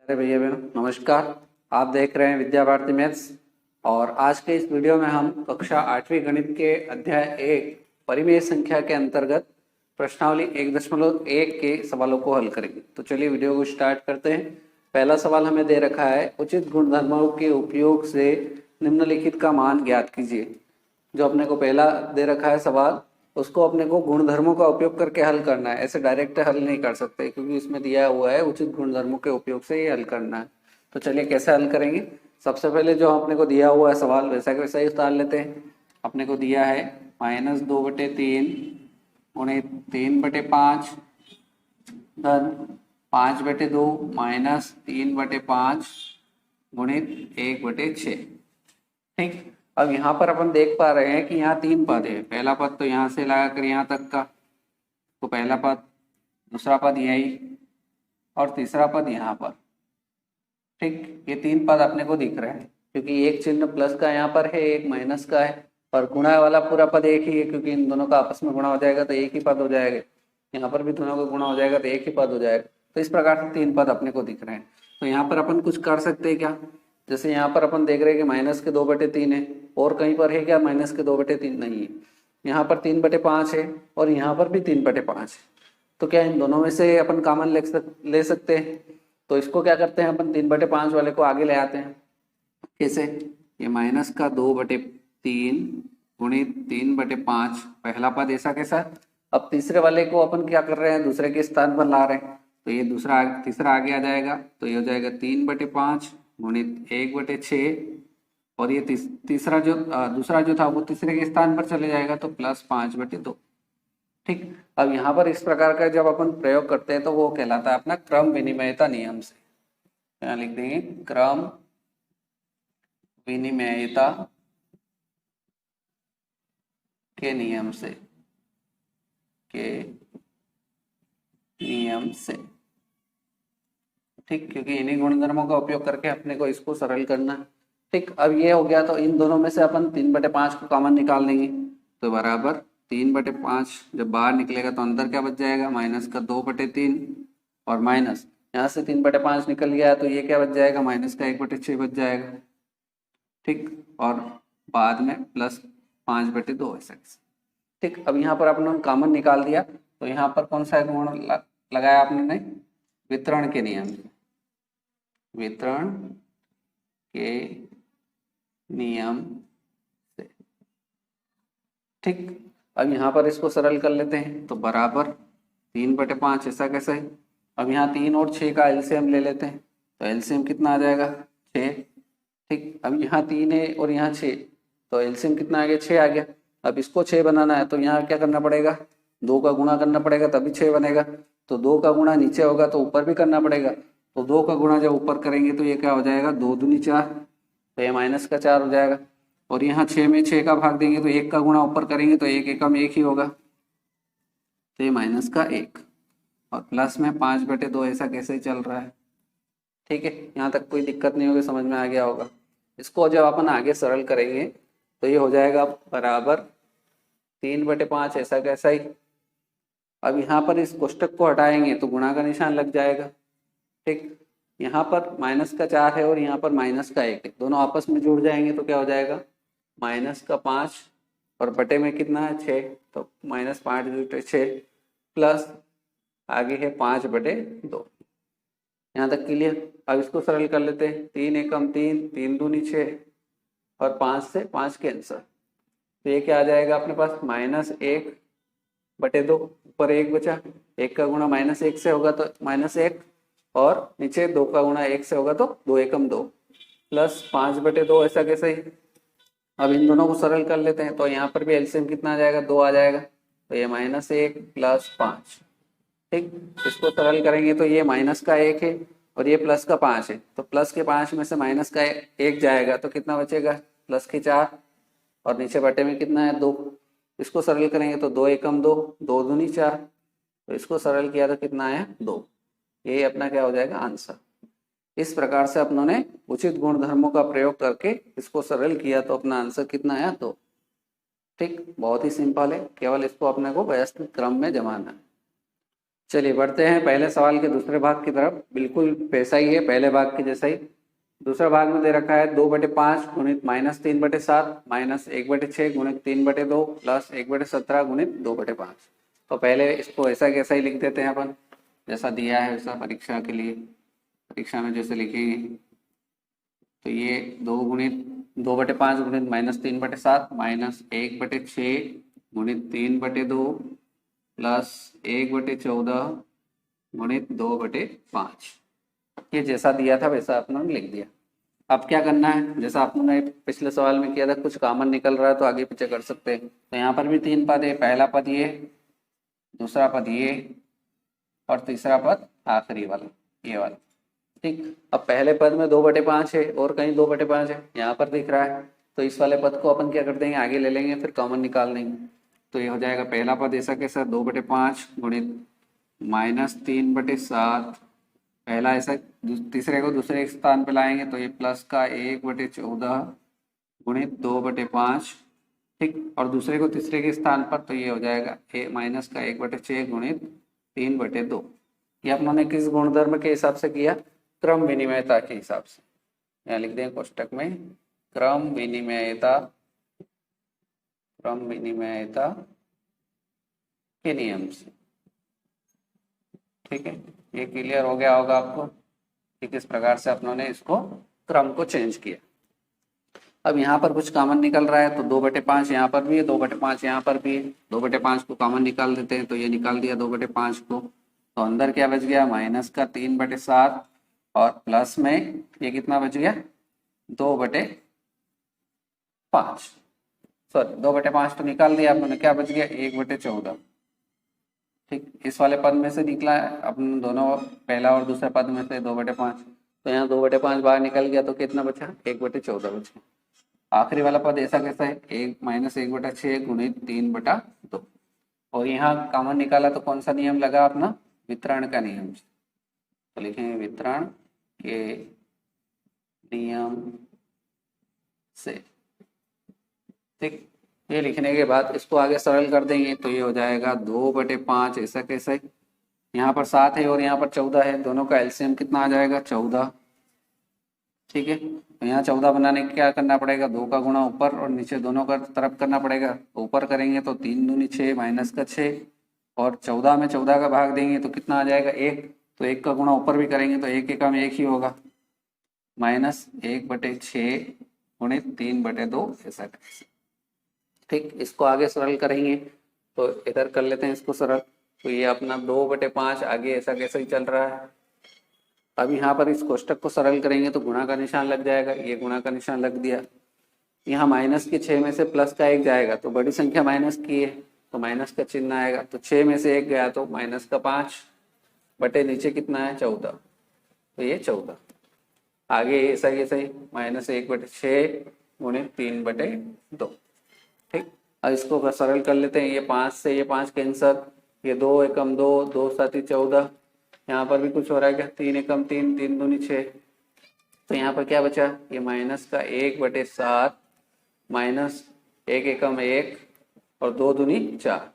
अरे भैया बहनों नमस्कार। आप देख रहे हैं विद्या भारती मैथ्स और आज के इस वीडियो में हम कक्षा 8वीं गणित के अध्याय 1 परिमेय संख्या के अंतर्गत प्रश्नावली 1.1 के सवालों को हल करेंगे। तो चलिए वीडियो को स्टार्ट करते हैं। पहला सवाल हमें दे रखा है, उचित गुणधर्मों के उपयोग से निम्नलिखित का मान ज्ञात कीजिए। जो अपने को पहला दे रखा है सवाल, उसको अपने को गुणधर्मों का उपयोग करके हल करना है। ऐसे डायरेक्ट हल नहीं कर सकते क्योंकि इसमें दिया हुआ है उचित गुणधर्मों के उपयोग से ही हल करना है। तो चलिए कैसे हल करेंगे। सबसे पहले जो अपने को दिया हुआ है सवाल वैसा के वैसा ही उतार लेते हैं। अपने को दिया है -2/3 गुणे 3/5 धन 5/2 -3/5 गुणित 1/6। ठीक, अब यहाँ पर अपन देख पा रहे हैं कि यहाँ 3 पद है। पहला पद तो यहाँ से लगा कर यहाँ तक का, तो पहला पद, दूसरा पद यही और तीसरा पद यहाँ पर। ठीक, ये 3 पद अपने को दिख रहे हैं क्योंकि एक चिन्ह प्लस का यहाँ पर है, एक माइनस का है और गुणा वाला पूरा पद एक ही है क्योंकि इन दोनों का आपस में गुणा हो जाएगा तो एक ही पद हो जाएगा। यहाँ पर भी दोनों का गुणा हो जाएगा तो एक ही पद हो जाएगा। तो इस प्रकार से 3 पद अपने को दिख रहे हैं। तो यहाँ पर अपन कुछ कर सकते हैं क्या। जैसे यहाँ पर अपन देख रहे हैं कि -2/3 है और कहीं पर है क्या -2/3 नहीं है। यहाँ पर 3/5 है और यहाँ पर भी 3/5 है। तो क्या इन दोनों में से अपन कॉमन ले सकते हैं। तो इसको क्या करते हैं, अपन 3/5 वाले को आगे ले आते हैं। कैसे, ये -2/3 गुणित 3/5 पहला पद ऐसा कैसा। अब तीसरे वाले को अपन क्या कर रहे हैं, दूसरे के स्थान पर ला रहे हैं तो ये तीसरा आगे आ जाएगा। तो ये हो जाएगा 3/5 गुणित 1/6 और ये तीसरा जो दूसरा जो था वो तीसरे के स्थान पर चले जाएगा तो +5/2। ठीक, अब यहाँ पर इस प्रकार का जब अपन प्रयोग करते हैं तो वो कहलाता है अपना क्रम विनिमयता नियम से। यहाँ लिख देंगे क्रम विनिमयता के नियम से, ठीक, क्योंकि इन्हीं गुणधर्मों का उपयोग करके अपने को इसको सरल करना है। ठीक, अब ये हो गया तो इन दोनों में से अपन 3/5 को कॉमन निकाल लेंगे तो बराबर 3/5 जब बाहर निकलेगा तो अंदर क्या बच जाएगा, -2/3 और माइनस यहाँ से 3/5 निकल गया तो ये क्या बच जाएगा, -1/6 बच जाएगा। ठीक, और बाद में +5/2 ऐसा। ठीक, अब यहाँ पर आपने कॉमन निकाल दिया तो यहाँ पर कौन सा गुण लगाया आपने, वितरण के नियम से। वितरण के नियम से। ठीक, अब यहाँ पर इसको सरल कर लेते हैं तो बराबर 3/5 ऐसा कैसा है। अब यहाँ 3 और 6 का एलसीएम ले लेते हैं तो एलसीएम कितना आ जाएगा, 6। ठीक, अब यहाँ 3 है और यहाँ 6 तो एलसीएम कितना आ गया, 6 आ गया। अब इसको 6 बनाना है तो यहाँ क्या करना पड़ेगा, 2 का गुणा करना पड़ेगा तभी 6 बनेगा। तो 2 का गुणा नीचे होगा तो ऊपर भी करना पड़ेगा। तो 2 का गुणा जब ऊपर करेंगे तो ये क्या हो जाएगा, 2 दूनी 4 तो ये -4 हो जाएगा। और यहाँ 6 में 6 का भाग देंगे तो 1 का गुणा ऊपर करेंगे तो 1 एकम 1 ही होगा तो ये -1 और प्लस में 5/2 ऐसा कैसे चल रहा है। ठीक है, यहाँ तक कोई दिक्कत नहीं होगी, समझ में आ गया होगा। इसको जब अपन आगे सरल करेंगे तो ये हो जाएगा बराबर 3/5 ऐसा कैसा ही। अब यहाँ पर इस कोष्टक को हटाएंगे तो गुणा का निशान लग जाएगा। ठीक, यहाँ पर -4 है और यहाँ पर -1 है, दोनों आपस में जुड़ जाएंगे तो क्या हो जाएगा, -5 और बटे में कितना है, 6 तो -5/6 प्लस आगे है 5/2। यहाँ तक क्लियर। अब इसको सरल कर लेते हैं, 3 एकम 3, 3 दूनी 6 और 5 से 5 कैंसर तो ये क्या आ जाएगा अपने पास, -1/2 ऊपर 1 बचा, 1 का गुणा -1 से होगा तो -1 और नीचे 2 का गुणा 1 से होगा तो 2 एकम 2 प्लस 5/2 ऐसा कैसे ही। अब इन दोनों को सरल कर लेते हैं तो यहाँ पर भी एलसीएम कितना आ जाएगा, 2 आ जाएगा तो ये -1 प्लस 5। ठीक, इसको सरल करेंगे तो ये -1 है और ये +5 है तो +5 में से -1 जाएगा तो कितना बचेगा, +4 और नीचे बटे में कितना है, 2। इसको सरल करेंगे तो 2 एकम 2, 2 दूनी 4 तो इसको सरल किया तो कितना है, 2। ये अपना क्या हो जाएगा, आंसर। इस प्रकार से अपनों ने उचित गुणधर्मों का प्रयोग करके इसको सरल किया तो अपना आंसर कितना आया, 2। ठीक, बहुत ही सिंपल है, केवल इसको अपने को व्यवस्थित क्रम में जमाना है। चलिए बढ़ते हैं पहले सवाल के दूसरे भाग की तरफ। बिल्कुल वैसा ही है, पहले भाग के जैसा ही। दूसरा भाग में दे रखा है 2/5 गुणित -3/7 -1/6 गुणित 3/2 प्लस 1/17 गुणित 2/5। तो पहले इसको ऐसा कैसा ही लिख देते हैं अपन, जैसा दिया है वैसा परीक्षा के लिए, परीक्षा में जैसे लिखेंगे। तो ये 2/5 गुणित -3/7 -1/6 गुणित 3/2 प्लस 1/14 गुणित 2/5। ये जैसा दिया था वैसा आपने लिख दिया। अब क्या करना है, जैसा आपने पिछले सवाल में किया था, कुछ कॉमन निकल रहा है तो आगे पीछे कर सकते हैं। तो यहाँ पर भी 3 पद है, पहला पद ये, दूसरा पद ये और तीसरा पद आखिरी वाला, ये वाला। ठीक, अब पहले पद में 2/5 है और कहीं 2/5 है, यहाँ पर दिख रहा है। तो इस वाले पद को अपन क्या कर देंगे, आगे ले लेंगे, फिर कॉमन निकाल लेंगे। तो ये हो जाएगा पहला पद ऐसा कैसा, 2/5 गुणित -3/7, पहला ऐसा, तीसरे को दूसरे स्थान पे लाएंगे तो ये प्लस का 1/14 गुणित 2/5। ठीक, और दूसरे को तीसरे के स्थान पर तो ये हो जाएगा माइनस का 1/6 गुणित 3/2। ये अपनों किस गुणधर्म के हिसाब से किया, क्रम विनिमयता के हिसाब से। यहाँ लिख दें कोष्टक में क्रम विनिमयता, क्रम विनिमयता के नियम से। ठीक है, ये क्लियर हो गया होगा आपको कि किस प्रकार से अपनों ने इसको क्रम को चेंज किया। अब यहाँ पर कुछ कॉमन निकल रहा है तो 2/5 यहाँ पर भी है, 2/5 यहाँ पर भी है। 2/5 को कॉमन निकाल देते हैं तो ये निकाल दिया 2/5 को। तो अंदर क्या बच गया, माइनस का 3/7 और प्लस में ये कितना बच गया, 2/5। सॉरी 2/5 तो निकाल दिया आपने, क्या बच गया 1/14। ठीक, इस वाले पद में से निकला है अपन दोनों, पहला और दूसरे पद में से 2/5। तो यहाँ 2/5 बाहर निकल गया तो कितना बचा, 1/14 बचा। आखिरी वाला पद ऐसा कैसा है, 1-1/6 गुणित 3/2। और यहाँ कॉमन निकाला तो कौन सा नियम लगा अपना, वितरण का नियम। तो लिखेंगे वितरण के नियम से। ठीक, ये लिखने के बाद इसको आगे सरल कर देंगे तो ये हो जाएगा 2/5 ऐसा कैसा है, यहाँ पर 7 है और यहाँ पर 14 है, दोनों का एलसीएम कितना आ जाएगा, 14। ठीक है, तो यहाँ 14 बनाने के क्या करना पड़ेगा, 2 का गुणा ऊपर और नीचे दोनों का तरफ करना पड़ेगा। ऊपर करेंगे तो 3 दूनी 6 माइनस का 6 और 14 में 14 का भाग देंगे तो कितना आ जाएगा 1। तो 1 का गुणा ऊपर भी करेंगे तो 1 एकम 1 ही होगा, -1/6 गुणित 3/2 ऐसा। ठीक, इसको आगे सरल करेंगे तो इधर कर लेते हैं इसको सरल। तो ये अपना 2/5 आगे ऐसा कैसे ही चल रहा है। अब यहाँ पर इस कोष्टक को सरल करेंगे तो गुणा का निशान लग जाएगा, ये गुणा का निशान लग दिया। यहाँ माइनस के 6 में से प्लस का 1 जाएगा तो बड़ी संख्या माइनस की है तो माइनस का चिन्ह आएगा। तो 6 में से 1 गया तो माइनस का 5 बटे नीचे कितना है 14, तो ये 14। आगे ऐसा ही सही, -1/6 गुणित 3/2। ठीक, अब इसको सरल कर लेते हैं। ये 5 से ये 5 कैंसर, ये 2 एकम 2, 2 7 14। यहाँ पर भी कुछ हो रहा है क्या, 3 एकम 3, 3 दूनी 6। तो यहाँ पर क्या बचा, ये माइनस का 1/7 माइनस 1 एकम 1 और 2 दूनी 4।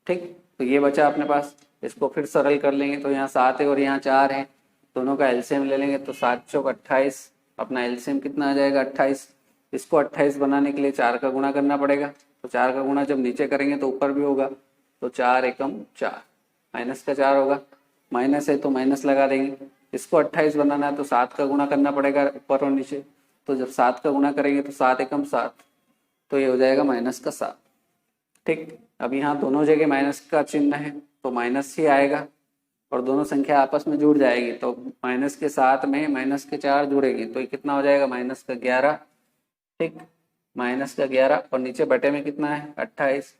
ठीक, तो ये बचा अपने पास। इसको फिर सरल कर लेंगे तो यहाँ 7 है और यहाँ 4 है, दोनों का एलसीएम ले लेंगे तो 7 चौक 28, अपना एलसीएम कितना आ जाएगा 28। इसको 28 बनाने के लिए 4 का गुणा करना पड़ेगा। तो 4 का गुणा जब नीचे करेंगे तो ऊपर भी होगा, तो 4 एकम 4 माइनस का 4 होगा, माइनस है तो माइनस लगा देंगे। इसको 28 बनाना है तो 7 का गुणा करना पड़ेगा ऊपर और नीचे। तो जब 7 का गुणा करेंगे तो 7 एकम 7, तो ये हो जाएगा माइनस का 7। ठीक, अब यहाँ दोनों जगह माइनस का चिन्ह है तो माइनस ही आएगा और दोनों संख्या आपस में जुड़ जाएगी। तो माइनस के 7 में माइनस के 4 जुड़ेगी तो ये कितना हो जाएगा, माइनस का 11। ठीक, माइनस का 11 और नीचे बटे में कितना है 28,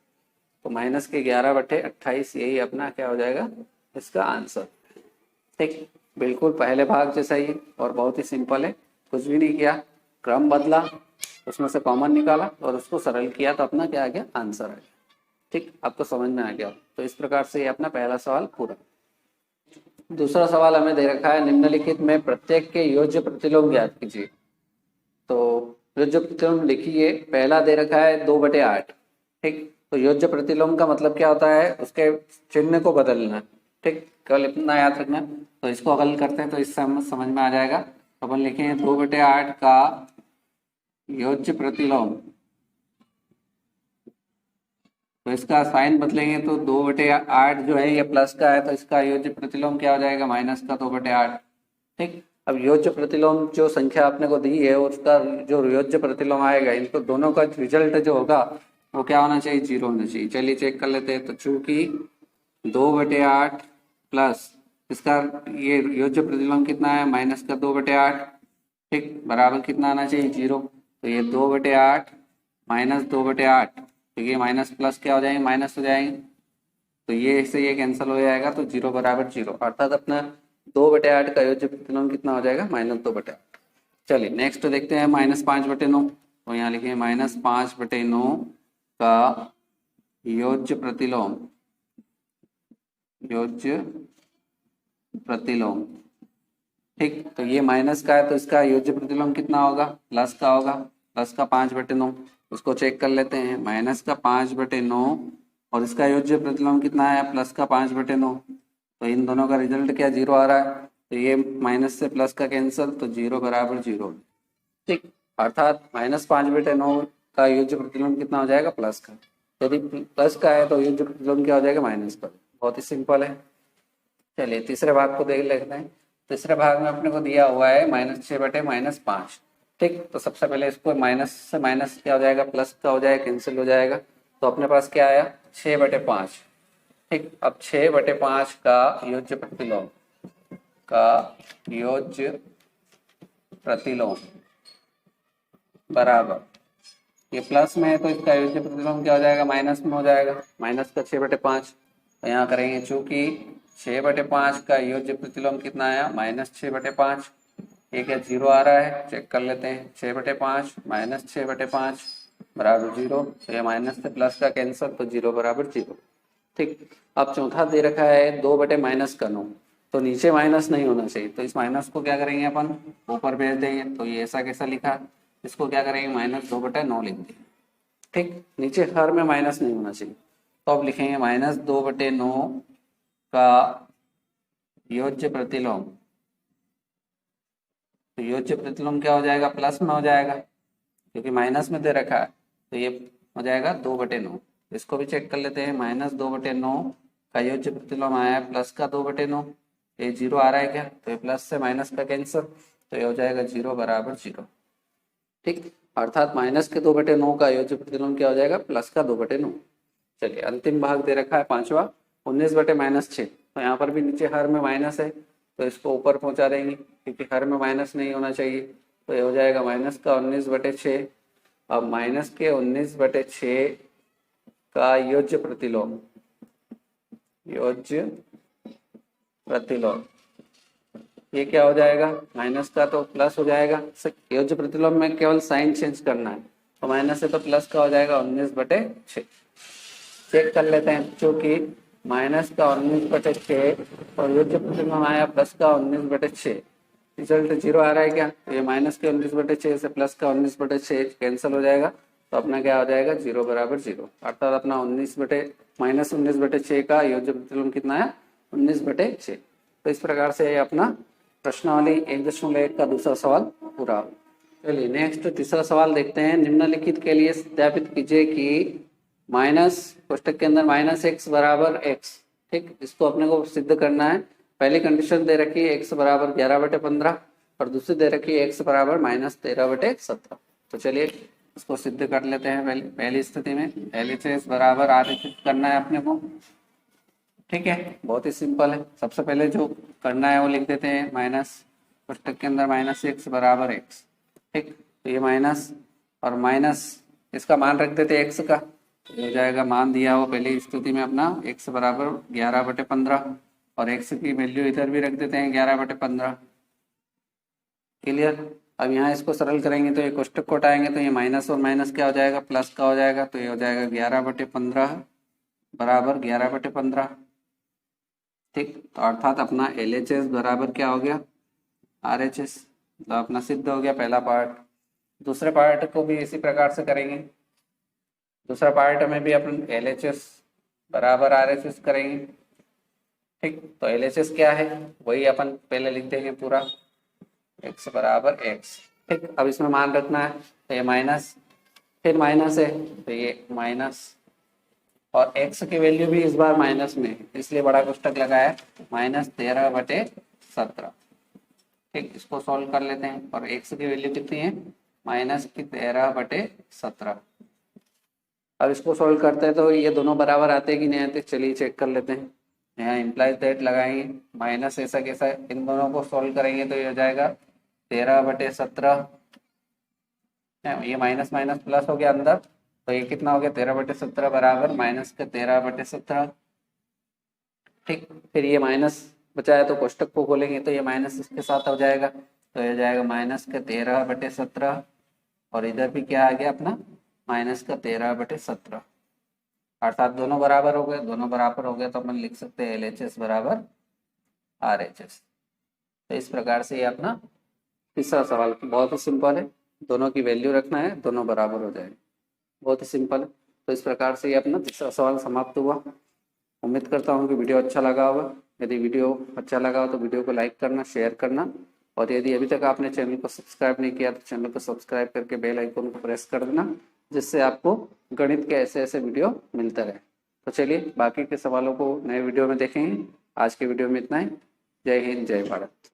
तो माइनस के 11 बटे 28 यही अपना क्या हो जाएगा इसका आंसर। ठीक, बिल्कुल पहले भाग जैसा ही और बहुत ही सिंपल है, कुछ भी नहीं किया, क्रम बदला, उसमें से कॉमन निकाला और उसको सरल किया तो अपना क्या आ गया, आंसर आ गया। ठीक, आपको समझ में आ गया। तो इस प्रकार से ये अपना पहला सवाल पूरा। दूसरा सवाल हमें दे रखा है, निम्नलिखित में प्रत्येक के योज्य प्रतिलोम ज्ञात कीजिए। तो योज्य प्रतिलोम लिखिए, पहला दे रखा है 2/8। ठीक, तो योज्य प्रतिलोम का मतलब क्या होता है, उसके चिन्ह को बदलना। ठीक, केवल इतना याद रखना। तो इसको हल करते हैं तो इससे हम समझ में आ जाएगा। तो अपन लिखेंगे 2/8 का योज्य प्रतिलोम। तो इसका साइन बदलेंगे तो 2/8 जो है ये प्लस का है, तो इसका योज्य प्रतिलोम क्या हो जाएगा, माइनस का 2/8। ठीक, अब योज्य प्रतिलोम जो संख्या आपने को दी है उसका जो योज्य प्रतिलोम आएगा, इनको दोनों का रिजल्ट जो होगा वो क्या होना चाहिए, 0 होना चाहिए। चलिए चेक कर लेते हैं। तो चूंकि 2/8 प्लस इसका ये योज्य प्रतिलोम कितना है, माइनस का 2/8, ठीक, बराबर कितना आना चाहिए, 0। तो ये 2/8 माइनस 2/8, तो ये माइनस प्लस क्या हो जाएंगे, माइनस हो जाएंगे। तो ये इससे ये कैंसिल हो जाएगा, तो 0 बराबर 0, अर्थात अपना 2/8 का योज्य प्रतिलोम कितना हो जाएगा, -2/8। चलिए नेक्स्ट देखते हैं, -5/9। तो यहाँ लिखिए -5/9 का योज्य प्रतिलोम, योज्य प्रतिलोम। ठीक, तो ये माइनस का है तो इसका योज्य प्रतिलोम कितना होगा, प्लस का होगा, प्लस का 5/9। उसको चेक कर लेते हैं, माइनस का 5/9 और इसका योज्य प्रतिलोम कितना है, प्लस का 5/9। तो इन दोनों का रिजल्ट क्या, 0 आ रहा है। तो ये माइनस से प्लस का कैंसिल, तो 0 बराबर 0। ठीक, अर्थात -5/9 का योज्य प्रतिलोम कितना हो जाएगा, प्लस का। यदि प्लस का है तो योज्य प्रतिलोम क्या हो जाएगा, माइनस का। बहुत ही सिंपल है। चलिए तीसरे भाग को देख लेते हैं। तीसरे भाग में अपने को दिया हुआ है -6/-5। ठीक, तो सबसे पहले इसको माइनस से माइनस क्या हो जाएगा, प्लस का हो जाएगा, कैंसिल हो जाएगा। तो अपने पास क्या आया, 6/5। ठीक, अब 6/5 का योज्य प्रतिलोम, का योज्य प्रतिलोम बराबर, ये प्लस में है तो इसका योज्य प्रतिलोम क्या हो जाएगा, माइनस में हो जाएगा, माइनस का 6/5। तो यहाँ करेंगे, चूंकि 6/5 का योज्य प्रतिलोम कितना आया, -6/5। ये क्या 0 आ रहा है, चेक कर लेते हैं। 6/5 माइनस 6/5 बराबर 0। तो ये माइनस से प्लस का कैंसिल, तो 0 बराबर 0। ठीक, अब चौथा दे रखा है 2/-9। तो नीचे माइनस नहीं होना चाहिए, तो इस माइनस को क्या करेंगे अपन, ऊपर भेज देंगे। तो ये ऐसा कैसा लिखा, इसको क्या करेंगे, -2/9 लिख देंगे। ठीक, नीचे हर में माइनस नहीं होना चाहिए। तो अब लिखेंगे -2/9 का योज्य प्रतिलोम। तो योज्य प्रतिलोम क्या हो जाएगा, प्लस में हो जाएगा, क्योंकि माइनस में दे रखा है। तो ये हो जाएगा 2/9। इसको भी चेक कर लेते हैं, -2/9 का योज्य प्रतिलोम आया है प्लस का 2/9। ये 0 आ रहा है क्या, तो ये प्लस से माइनस का कैंसिल, तो ये हो जाएगा 0 बराबर 0। ठीक, अर्थात माइनस के 2/9 का योज्य प्रतिलोम क्या हो जाएगा, प्लस का 2/9। चलिए अंतिम भाग दे रखा है पांचवा, 19/-6। तो यहाँ पर भी नीचे हर में माइनस है, तो इसको ऊपर पहुंचा देंगे, क्योंकि हर में माइनस नहीं होना चाहिए। तो ये हो जाएगा माइनस का 19/6। अब माइनस के 19/6 का योज्य प्रतिलोम, योज्य प्रतिलोम, ये क्या हो जाएगा, माइनस का तो प्लस हो जाएगा। योज्य प्रतिलोम में केवल साइन चेंज करना है, तो माइनस से तो प्लस का हो जाएगा 19/6। चेक कर लेते हैं, क्योंकि माइनस का 19/6 और योज्य प्रतिलोम आया प्लस का 19/6, रिजल्ट 0 आ रहा है क्या, तो ये माइनस के 19/6 से प्लस का 19/6 कैंसिल हो जाएगा। तो अपना क्या हो जाएगा, 0 बराबर 0, अर्थात अपना -19/6 का योज्य प्रतिलोम कितना है, 19/6। तो इस प्रकार से अपना प्रश्नावली 1.1 का दूसरा सवाल पूरा। चलिए नेक्स्ट तीसरा सवाल देखते हैं। निम्नलिखित के लिए सत्यापित कीजिए कि माइनस कोष्टक के अंदर -x बराबर x। ठीक, इसको अपने को सिद्ध करना है। पहली कंडीशन दे रखी है x बराबर 11/15 और दूसरी दे रखी है x बराबर -13/17। तो चलिए इसको सिद्ध कर लेते हैं। पहली स्थिति में LHS बराबर आरेखित करना है अपने को। ठीक है, बहुत ही सिंपल है। सबसे पहले जो करना है वो लिख देते हैं, माइनस कोष्टक के अंदर -x बराबर x। ठीक, तो ये माइनस और माइनस इसका मान रख देते हैं x का, तो हो जाएगा मान दिया हो पहली स्थिति में अपना x बराबर 11/15 और x की वैल्यू इधर भी रख देते हैं 11/15। क्लियर। अब यहाँ इसको सरल करेंगे तो ये कोष्टक को हटाएंगे तो ये माइनस और माइनस क्या हो जाएगा, प्लस का हो जाएगा। तो ये हो जाएगा 11/15 बराबर 11/15। ठीक, तो अर्थात अपना LHS बराबर क्या हो गया, RHS। तो अपना सिद्ध हो गया पहला पार्ट। दूसरे पार्ट को भी इसी प्रकार से करेंगे। दूसरा पार्ट में भी अपन LHS बराबर RHS करेंगे। ठीक, तो LHS क्या है वही अपन पहले लिख देंगे पूरा, x बराबर x। ठीक, अब इसमें मान रखना है, तो ये माइनस, फिर माइनस है तो ये माइनस, और x की वैल्यू भी इस बार माइनस में है, इसलिए बड़ा कोष्टक लगाया, -13/17। ठीक, इसको सॉल्व कर लेते हैं, और x की वैल्यू कितनी है, -13/17। अब इसको सॉल्व करते हैं तो ये दोनों बराबर आते हैं कि नहीं आते, चलिए चेक कर लेते हैं। यहाँ इम्प्लाइज दैट लगाएंगे, माइनस ऐसा कैसा, इन दोनों को सॉल्व करेंगे तो ये हो जाएगा 13/17, ये माइनस माइनस प्लस हो गया अंदर, तो ये कितना हो गया, 13/17 बराबर -13/17। ठीक, फिर ये माइनस बचा है तो कोष्टक को खोलेंगे तो ये माइनस इसके साथ हो जाएगा, तो ये जाएगा -13/17, और इधर भी क्या आ गया अपना -13/17, अर्थात दोनों बराबर हो गए, दोनों बराबर हो गए तो अपन लिख सकते हैं LHS बराबर RHS। तो इस प्रकार से ये अपना तीसरा सवाल बहुत ही सिंपल है, दोनों की वैल्यू रखना है, दोनों बराबर हो जाएंगे, बहुत ही सिंपल है। तो इस प्रकार से ये अपना तीसरा सवाल समाप्त हुआ। उम्मीद करता हूँ कि वीडियो अच्छा लगा होगा। यदि वीडियो अच्छा लगा हो तो वीडियो को लाइक करना, शेयर करना, और यदि अभी तक आपने चैनल को सब्सक्राइब नहीं किया तो चैनल को सब्सक्राइब करके बेल आइकन को प्रेस कर देना, जिससे आपको गणित के ऐसे ऐसे वीडियो मिलते रहे। तो चलिए बाकी के सवालों को नए वीडियो में देखेंगे। आज के वीडियो में इतना ही। जय हिंद, जय भारत।